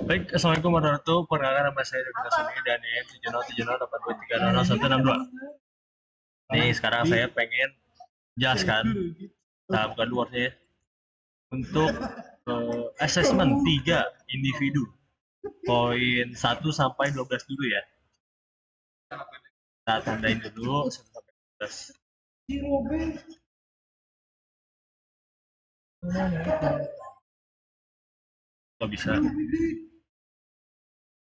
Baik, Assalamualaikum warahmatullahi wabarakatuh. Perkenalkan nama saya Devin Suni dan NIM 707082300166. Nih, sekarang saya pengen jelaskan tahap keduanya ya, untuk assessment 3 individu. Poin 1 sampai 12 dulu ya. Kita tandain dulu 1 sampai 12. Kalau bisa.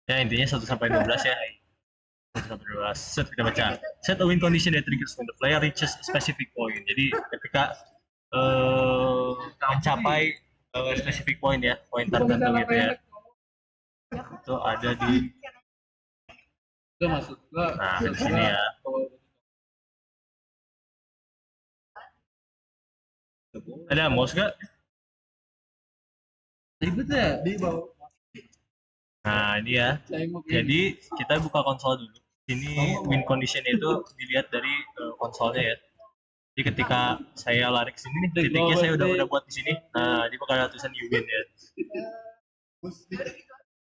Ya, intinya 1 sampai 12 ya. 1 sampai 12. Set, kita baca. Set a win condition that triggers when the player reaches a specific point. Jadi ketika mencapai specific point ya, poin tertentu gitu ya. Itu ada di nah di sini ya. Ada mouse gak? Ribet ya di bawah. Nah ini ya. Jadi kita buka konsol dulu. Ini win condition itu dilihat dari konsolnya ya. Jadi ketika saya lari ke sini nih, titiknya saya udah buat di sini. Nah, ini bakal ada tulisan you win ya.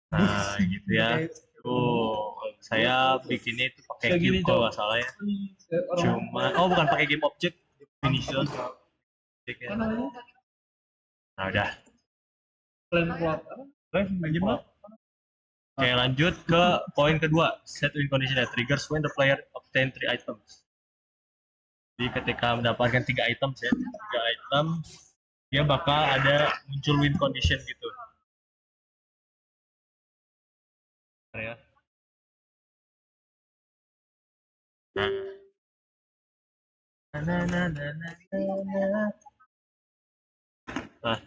Nah, gitu ya. Tuh, saya bikinnya itu pakai game kalau nggak salah ya. Cuma, oh bukan pakai game object, initial. Nah, udah. Oke, lanjut ke poin kedua. Set win condition that triggers when the player obtain 3 items. Jadi ketika mendapatkan 3 item ya, 3 item, dia bakal ada muncul win condition gitu. Ya. Nah,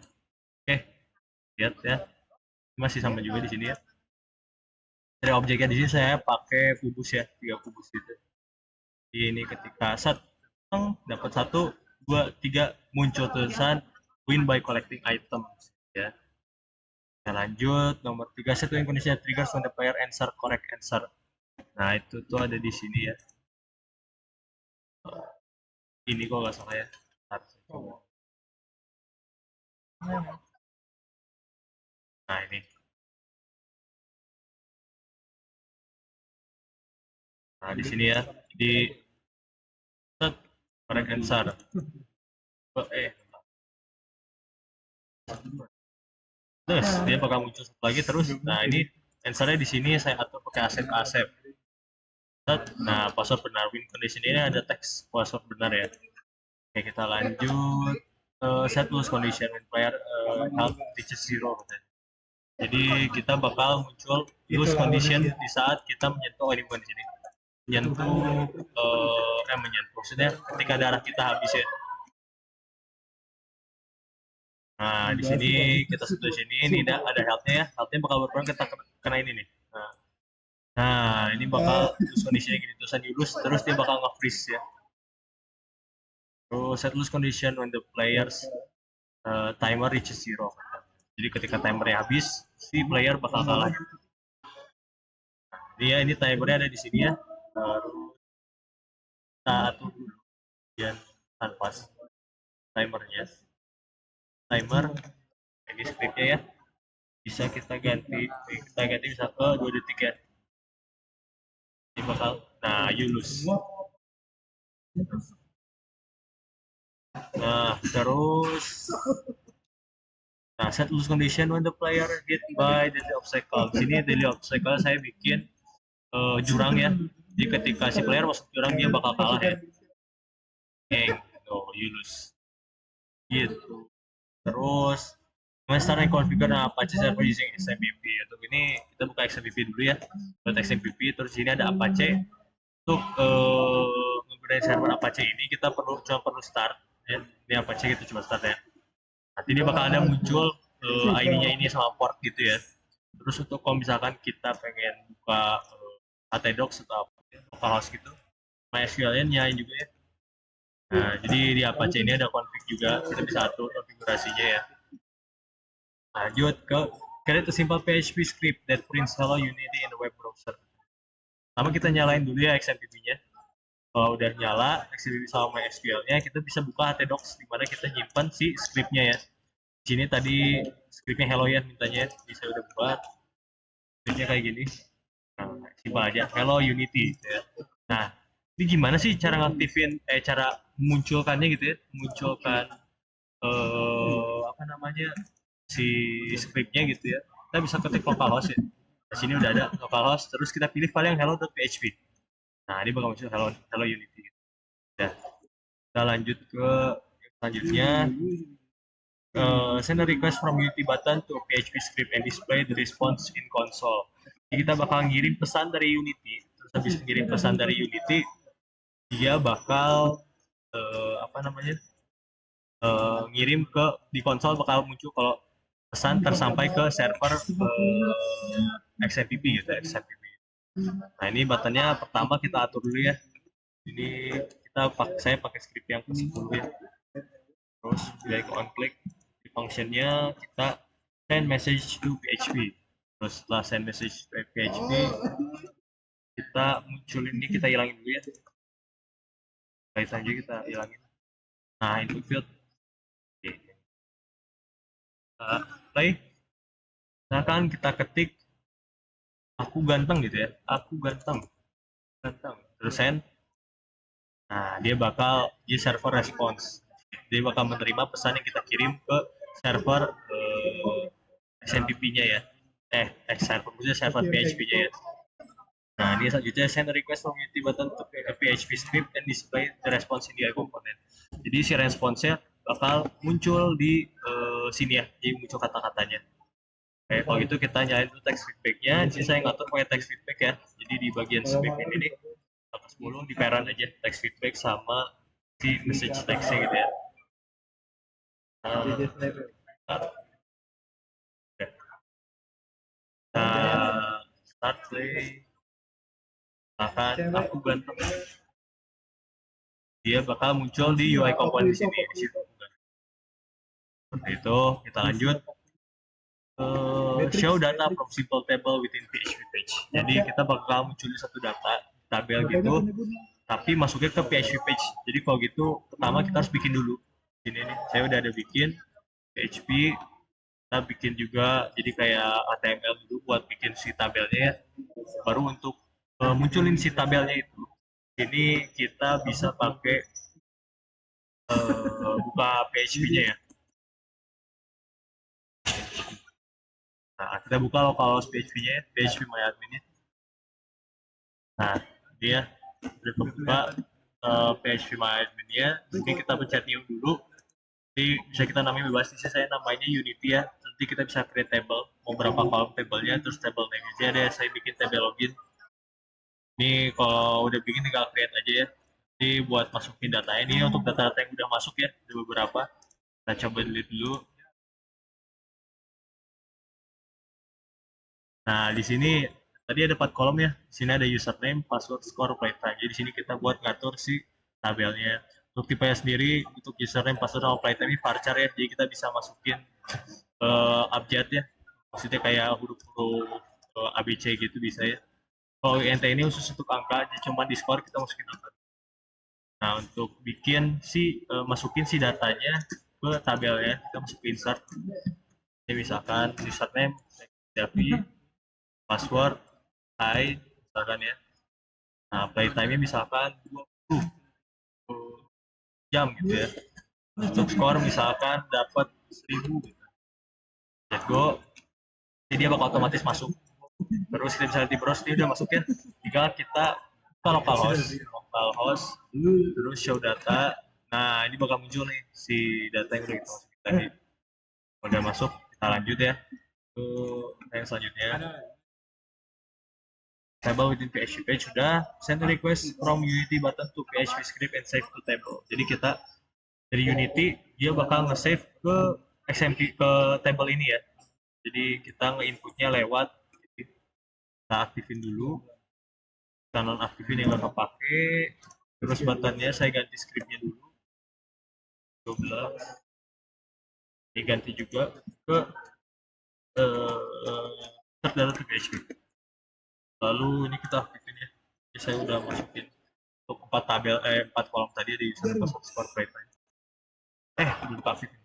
oke, lihat ya, masih sama juga di sini ya. Dari objeknya di sini saya pakai kubus ya, 3 kubus gitu. Ini ketika dapat 1, 2, 3 muncul tulisan win by collecting items ya. Kita lanjut nomor 3, set win condition triggers when the player answer correct answer. Nah itu tuh ada di sini ya. Ini kok nggak salah ya. Nah ini. Nah di sini ya. Di set correct answer. Terus dia bakal muncul satu lagi terus. Nah ini answernya di sini saya atur pakai asep. Nah password benar win condition ini ada teks password benar ya. Oke kita lanjut. Set lose condition when player health reaches 0. Jadi kita bakal muncul lose condition di saat kita menyentuh ini bukan di sini. Menyentuh maksudnya ketika darah kita habis ya. Nah, di sini kita sentuh sini, ini ada health-nya ya. Health-nya bakal berkurang kita kena ini nih. Nah, ini bakal lose condition gini terusan lose, terus dia bakal nge-freeze ya. Terus set lose condition when the players timer reaches 0. Jadi ketika timernya habis, si player bakal kalah. Ini timernya ada di sini ya. Terus kita atur dulu, kemudian tanpa timernya. Timer, ini scriptnya ya. Bisa kita ganti bisa ke 2 detik ya. Ini bakal, nah you lose. Nah terus set lose condition when the player hit by daily obstacle. Sini daily obstacle saya bikin jurang ya. Jadi ketika si player masuk jurang dia bakal kalah ya. You lose. Gitu. Terus start configure Apache server using XMPP. Untuk ini kita buka XMPP dulu ya. Buat XMPP terus sini ada Apache. Untuk menggunakan server Apache ini kita cuma perlu start ya. Ini Apache kita cuma start ya. Nanti ini bakal ada muncul ID-nya ini sama port gitu ya. Terus untuk kalau misalkan kita pengen buka htdocs atau localhost gitu, MySQL-nya nyalain juga ya. Nah, jadi di Apache ini ada config juga, kita bisa atur konfigurasinya ya. Lanjut ke create a simple PHP script that prints hello Unity in the web browser. Pertama kita nyalain dulu ya XMPP-nya. Kalau udah nyala XMPP sama MySQL-nya, kita bisa buka htdocs di mana kita nyimpan si script-nya ya. Di sini tadi script-nya hello ya mintanya, bisa udah buat. scriptnya kayak gini. Nah, simpel aja. Hello Unity gitu ya. Nah, ini gimana sih cara ngaktifin cara memunculkannya gitu ya? Munculkan apa namanya si scriptnya gitu ya. Kita bisa ketik localhost ya. Di sini udah ada localhost, terus kita pilih file yang hello.php. Nah, ini bakal muncul hello Unity. Udah. Kita lanjut ke selanjutnya. Send a request from Unity button to a PHP script and display the response in console. Jadi kita bakal ngirim pesan dari Unity, terus habis ngirim pesan dari Unity, dia bakal apa namanya ngirim ke di konsol bakal muncul kalau pesan tersampai ke server XMPP gitu, XMPP. Nah ini buttonnya pertama kita atur dulu ya. Ini saya pakai script yang ke-10 ya. Terus dari on click di functionnya kita send message to PHP. Terus setelah send message to PHP kita munculin ini, kita hilangin dulu ya. Baik saja kita hilangin. Nah input field. Oke. Play. Nah kan kita ketik aku ganteng gitu ya. Aku ganteng. Ganteng. Terus send. Nah dia server response. Dia bakal menerima pesan yang kita kirim ke server XMPP-nya ya. Server PHP-nya ya. Nah, ini selanjutnya send a request from Unity button to PHP script and display the response in the component. Jadi si responsnya bakal muncul di sini ya, jadi muncul kata-katanya. Oke, kalau gitu kita nyalain dulu text feedback-nya. Di sini saya ngatur pakai text feedback ya. Jadi di bagian spec ini nih, angka 10 di parent aja text feedback sama si message text-nya gitu ya. Nah, start play. Akan aku ganteng. Dia bakal muncul di UI component di sini. Di situ. Seperti itu, kita lanjut. Show data from simple table within PHP page. Jadi kita bakal munculin satu data tabel gitu, tapi masuknya ke PHP page. Jadi kalau gitu, pertama kita harus bikin dulu. Ini nih, saya udah ada bikin PHP. Kita bikin juga, jadi kayak HTML dulu buat bikin si tabelnya ya. Baru untuk munculin si tabelnya itu. Ini kita bisa pakai buka PHP-nya ya. Nah, kita buka localhost PHP-nya ya, PHP MyAdmin-nya. Nah, dia udah kebuka PHP MyAdmin-nya. Mungkin kita pencet new dulu. Jadi bisa kita namain bebas. Di sini saya namanya Unity ya. Nanti kita bisa create table, mau berapa kolom tabelnya, terus table name-nya ada. Saya bikin table login. Ini kalau udah bikin tinggal create aja ya. Jadi buat masukin datanya ini untuk data-data yang udah masuk ya, ada beberapa. Kita coba delete dulu. Nah, di sini tadi ada 4 kolom ya. Di sini ada username, password, score, playtime. Jadi di sini kita buat ngatur si tabelnya. Untuk tipenya sendiri, untuk username, password, sama playtime ini varchar ya. Jadi kita bisa masukin abjad ya. Maksudnya kayak huruf-huruf ABC gitu bisa ya. Kalau int ini khusus untuk angka, jadi cuma di score kita masukin angka. Nah, untuk masukin si datanya ke tabelnya, kita masukin insert. Ini misalkan username, Davi, password, hai, misalkan ya. Nah, playtime-nya misalkan 20 jam gitu ya. Untuk skor misalkan dapat 1000 gitu. Let go. Jadi dia bakal otomatis masuk. Terus kita bisa di browse, dia udah masuk ya. Tinggal kita buka localhost, terus show data. Nah, ini bakal muncul nih si data yang udah kita masukin tadi. Udah masuk, kita lanjut ya ke yang selanjutnya. Table within PHP page sudah send a request from Unity button to PHP script and save to table. Jadi kita dari Unity dia bakal nge-save ke XMP ke table ini ya. Jadi kita nge-inputnya lewat, kita aktifin dulu, kita nonaktifin yang nggak kepake, terus buttonnya saya ganti scriptnya dulu 12, ini ganti juga ke start data to PHP. Lalu ini kita aktifin ya. Jadi saya udah masukin untuk 4 kolom tadi di sana score playtime. Belum aktifin.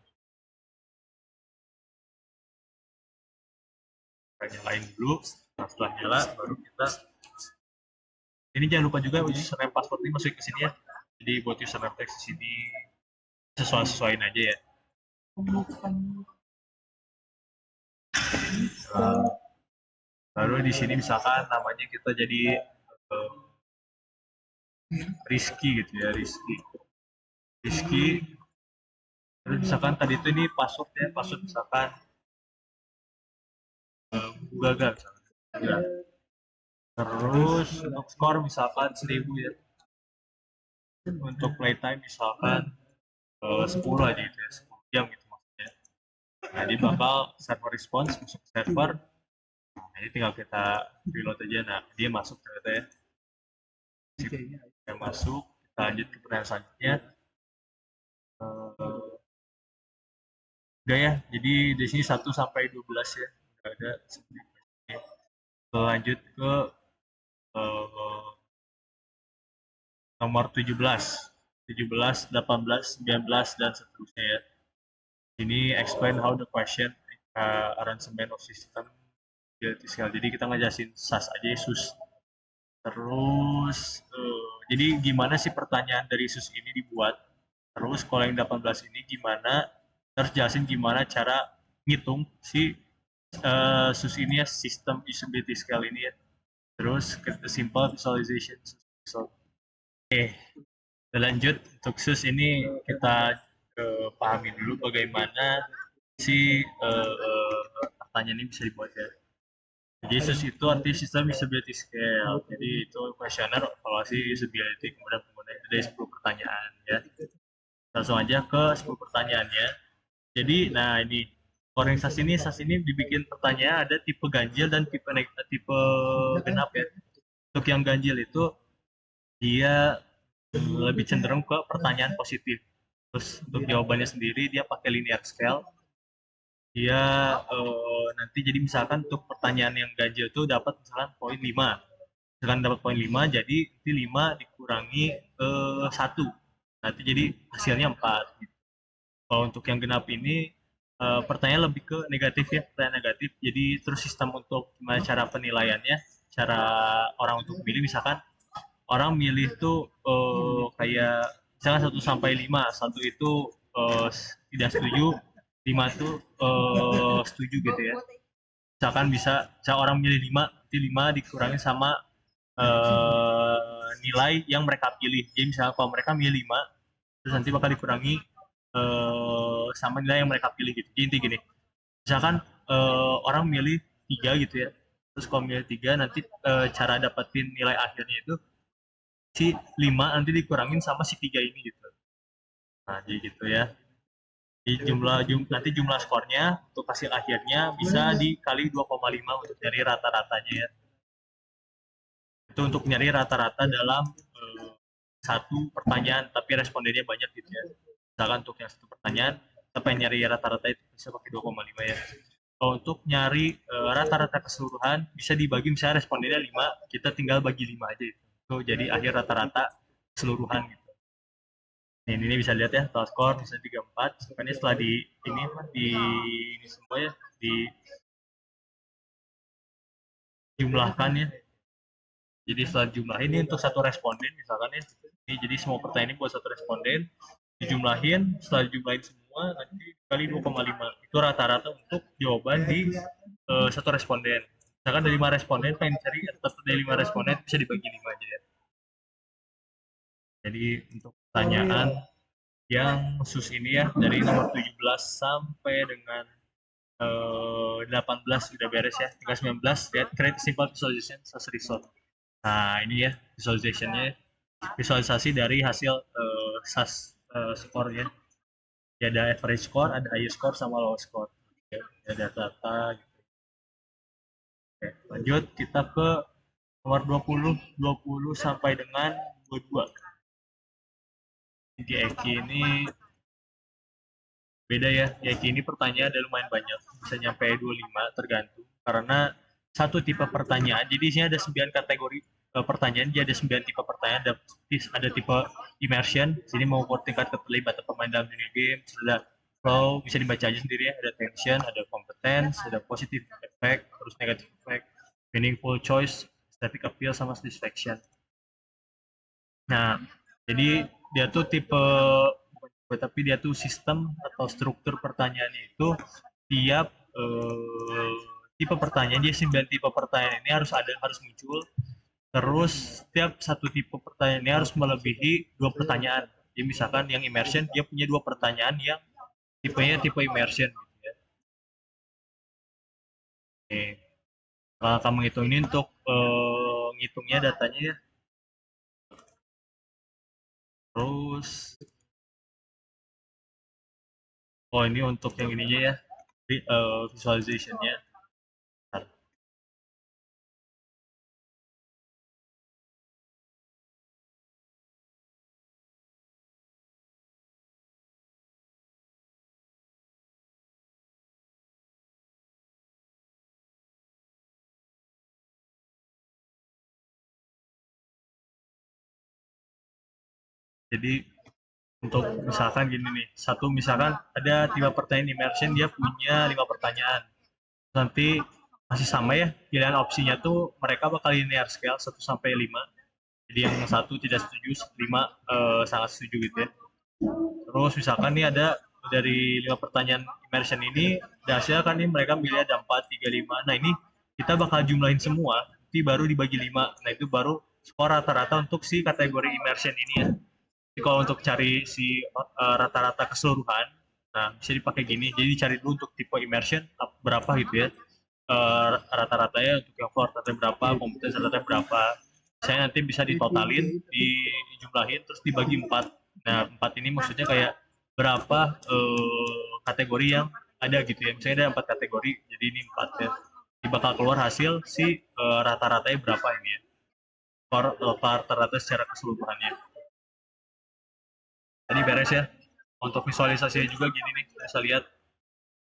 Kita nyalain dulu. Nah, setelah nyala baru kita ini jangan lupa juga username password ini masukin ke sini ya. Jadi buat username text di sini sesuaiin aja ya. Nah, baru di sini misalkan namanya kita jadi Rizky gitu ya, Rizky. Terus misalkan tadi itu ini password ya, password misalkan gagal misalkan. Ya. Terus untuk skor misalkan 1000 ya. Untuk playtime misalkan 10 aja gitu ya, 10 jam gitu maksudnya. Nah, dia bakal server response masuk ke server. Nah, ini tinggal kita reload aja. Nah, dia masuk ternyata ya. Dia masuk, kita lanjut ke pertanyaan selanjutnya. Udah ya, jadi di sini 1 sampai 12 ya. Udah ada. Lanjut ke nomor 17, 18, 19, dan seterusnya ya. Ini explain how the question arrangement of system jadi kita ngejelasin SAS aja ya, SUS. Terus jadi gimana sih pertanyaan dari SUS ini dibuat. Terus kalau yang 18 ini gimana, terus jelasin gimana cara ngitung si SUS ini ya, sistem usability scale ini ya. Terus simple visualization. Oke, lanjut untuk SUS ini kita pahami dulu bagaimana si pertanyaan ini bisa dibuat ya. Jadi SUS itu artinya System Usability Scale. Jadi itu kuesioner evaluasi usability kemudian penggunaan dari 10 pertanyaan ya. Langsung aja ke 10 pertanyaannya. Jadi nah ini scoring SAS ini dibikin pertanyaan ada tipe ganjil dan tipe genap ya. Untuk yang ganjil itu dia lebih cenderung ke pertanyaan positif. Terus untuk jawabannya sendiri dia pakai linear scale. Dia nanti jadi misalkan untuk pertanyaan yang ganjil itu dapat misalkan poin 5. Misalkan dapat poin 5 jadi nanti 5 dikurangi 1. Nanti jadi hasilnya 4 gitu. Kalau untuk yang genap ini pertanyaan lebih ke negatif ya, pertanyaan negatif. Jadi terus sistem untuk gimana cara penilaiannya, cara orang untuk milih misalkan orang milih tuh kayak misalnya 1 sampai 5, 1 itu tidak setuju, 5 tuh setuju gitu ya. Misalkan bisa orang milih 5, nanti 5 dikurangi sama nilai yang mereka pilih. Jadi misalnya kalau mereka milih 5, terus nanti bakal dikurangi sama nilai yang mereka pilih gitu. Jadi inti gini, misalkan orang milih 3 gitu ya. Terus kalau milih 3 nanti cara dapetin nilai akhirnya itu si 5 nanti dikurangin sama si 3 ini gitu. Nah, jadi gitu ya. Di nanti jumlah skornya untuk hasil akhirnya bisa dikali 2,5 untuk nyari rata-ratanya ya. Itu untuk nyari rata-rata dalam satu pertanyaan tapi respondennya banyak gitu ya. Misalkan untuk yang satu pertanyaan kita pengen nyari rata-rata itu bisa pakai 2,5 ya. Kalau untuk nyari rata-rata keseluruhan bisa dibagi misalnya respondennya 5, kita tinggal bagi 5 aja itu. Tuh, jadi akhir rata-rata keseluruhan gitu. Ini bisa lihat ya total skor misalnya 34. Makanya setelah di ini semua ya dijumlahkan ya. Jadi setelah jumlah ini untuk satu responden misalkan ya. Ini jadi semua pertanyaan ini buat satu responden dijumlahin, setelah dijumlahin semua nanti kali 2,5 itu rata-rata untuk jawaban di satu responden. Misalkan dari 5 responden pengen cari satu dari 5 responden bisa dibagi 5 aja ya. Jadi untuk pertanyaan yang sus ini ya dari nomor 17 sampai dengan 18 sudah beres ya, tinggal 19 lihat create simple visualization as result. Nah ini ya visualizationnya, visualisasi dari hasil score ya. Ya ada average score, ada high score sama low score ya, ada data gitu. Oke, lanjut kita ke nomor 20 sampai dengan 22. Di Eki ini beda ya, Eki ini pertanyaan ada lumayan banyak, bisa nyampe 25 tergantung karena satu tipe pertanyaan, jadi isinya ada 9 kategori pertanyaan, jadi ada 9 tipe pertanyaan, ada tipe immersion, sini mengukur tingkat keterlibatan pemain dalam dunia game, ada flow, bisa dibaca aja sendiri ya, ada tension, ada competence, ada positive effect, terus negative effect, meaningful choice, aesthetic appeal, sama satisfaction. Nah, jadi dia tuh tipe, tapi dia tuh sistem atau struktur pertanyaannya itu tiap tipe pertanyaan, dia 9 tipe pertanyaan ini harus muncul. Terus setiap satu tipe pertanyaan ini harus melebihi 2 pertanyaan. Jadi misalkan yang immersion dia punya 2 pertanyaan yang tipenya tipe immersion gitu ya. Oke. Kalau kamu hitung ini untuk ngitungnya datanya ya. Terus ini untuk yang ininya ya, visualization-nya. Jadi untuk misalkan gini nih, misalkan ada 3 pertanyaan immersion, dia punya 5 pertanyaan. Nanti masih sama ya, pilihan opsinya tuh mereka bakal linear scale 1 sampai 5. Jadi yang 1 tidak setuju, 5 sangat setuju gitu ya. Terus misalkan nih ada dari 5 pertanyaan immersion ini, hasilnya kan nih mereka milih ada 4, 3, 5. Nah ini kita bakal jumlahin semua, nanti baru dibagi 5. Nah itu baru skor rata-rata untuk si kategori immersion ini ya. Jadi kalau untuk cari si rata-rata keseluruhan, nah bisa dipakai gini. Jadi cari dulu untuk tipe immersion berapa gitu ya. Rata-ratanya untuk yang floor rata berapa, kompetensi rata berapa. Saya nanti bisa ditotalin, dijumlahin, terus dibagi 4. Nah 4 ini maksudnya kayak berapa kategori yang ada gitu ya. Misalnya ada 4 kategori, jadi ini 4 ya. Jadi bakal keluar hasil si rata-ratanya berapa ini ya. Rata-rata secara keseluruhannya. Tadi beres ya. Untuk visualisasinya juga gini nih, bisa lihat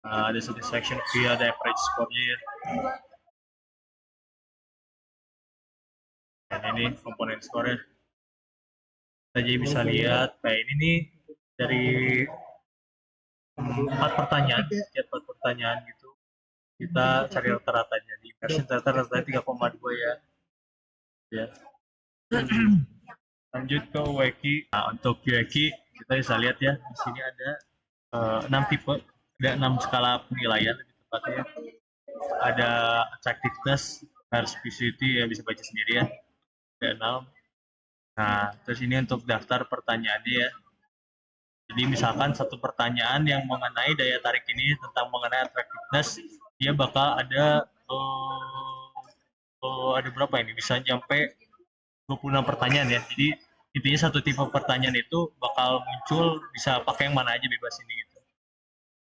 ada satisfaction via ada average score-nya ya. Dan ini komponen score-nya. Kita jadi bisa lihat kayak ini nih dari 4 pertanyaan, setiap 4 pertanyaan gitu kita cari rata-ratanya. Di versi rata-rata 3,2 ya. Ya. Lanjut ke UEKI. Nah, untuk UEKI kita bisa lihat ya, di sini ada 6 tipe, ada 6 skala penilaian lebih tepatnya. Ada attractiveness, specificity ya bisa baca sendiri ya. Ada 6. Nah, terus ini untuk daftar pertanyaannya ya. Jadi misalkan satu pertanyaan yang mengenai daya tarik ini tentang mengenai attractiveness, dia bakal ada ada berapa ini? Bisa sampai 26 pertanyaan ya. Jadi intinya satu tipe pertanyaan itu bakal muncul, bisa pakai yang mana aja bebas ini gitu.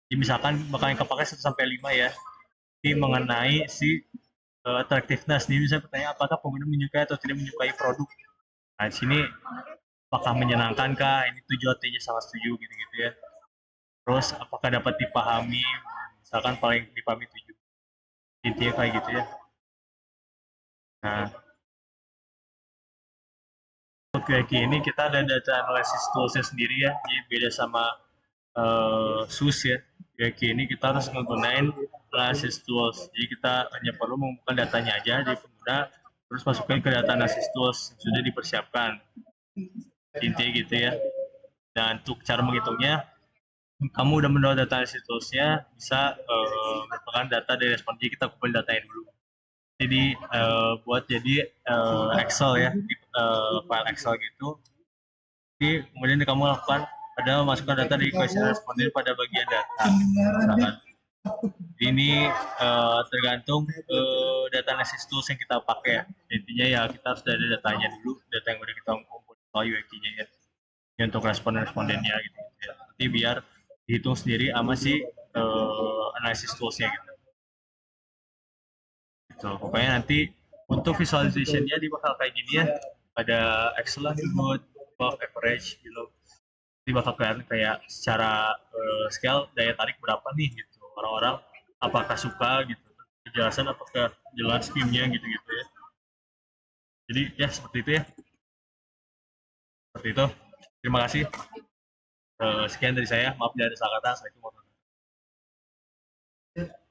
Jadi misalkan bakal yang kepakai 1 sampai 5 ya. Ini mengenai si attractiveness. Ini bisa bertanya apakah pengguna menyukai atau tidak menyukai produk. Nah, di sini apakah menyenangkan kah? Ini 7 artinya sangat setuju gitu-gitu ya. Terus apakah dapat dipahami? Misalkan paling dipahami 7. Intinya kayak gitu ya. Nah, untuk QIQ ini kita ada data analysis toolsnya sendiri ya. Jadi beda sama SUS ya. QIQ ini kita harus menggunakan analysis tools. Jadi kita hanya perlu membuka datanya aja dari pengguna, terus masukin ke data analysis tools yang sudah dipersiapkan. Intinya gitu ya. Dan untuk cara menghitungnya, kamu udah mendownload data analysis toolsnya, bisa merupakan data dari respon. Jadi kita kumpulin datanya dulu. Jadi buat jadi Excel ya, di file Excel gitu. Jadi kemudian kamu lakukan adalah masukkan data dari question responden pada bagian data. Misalkan ini tergantung data analysis tools yang kita pakai. Intinya ya kita harus ada datanya dulu, data yang udah kita kumpulin soal UID-nya ya. Ini untuk responden-respondennya gitu ya. Nanti biar dihitung sendiri sama si analysis toolsnya gitu. Gitu. Pokoknya nanti untuk visualization-nya dia bakal kayak gini ya. Ada excellent, good, above average gitu. Jadi bakal kelihatan kayak secara scale daya tarik berapa nih gitu. Orang-orang apakah suka gitu. Kejelasan apakah jelas scheme-nya gitu-gitu ya. Jadi ya seperti itu ya. Seperti itu. Terima kasih. Sekian dari saya. Maaf dari salah kata. Assalamualaikum warahmatullahi wabarakatuh.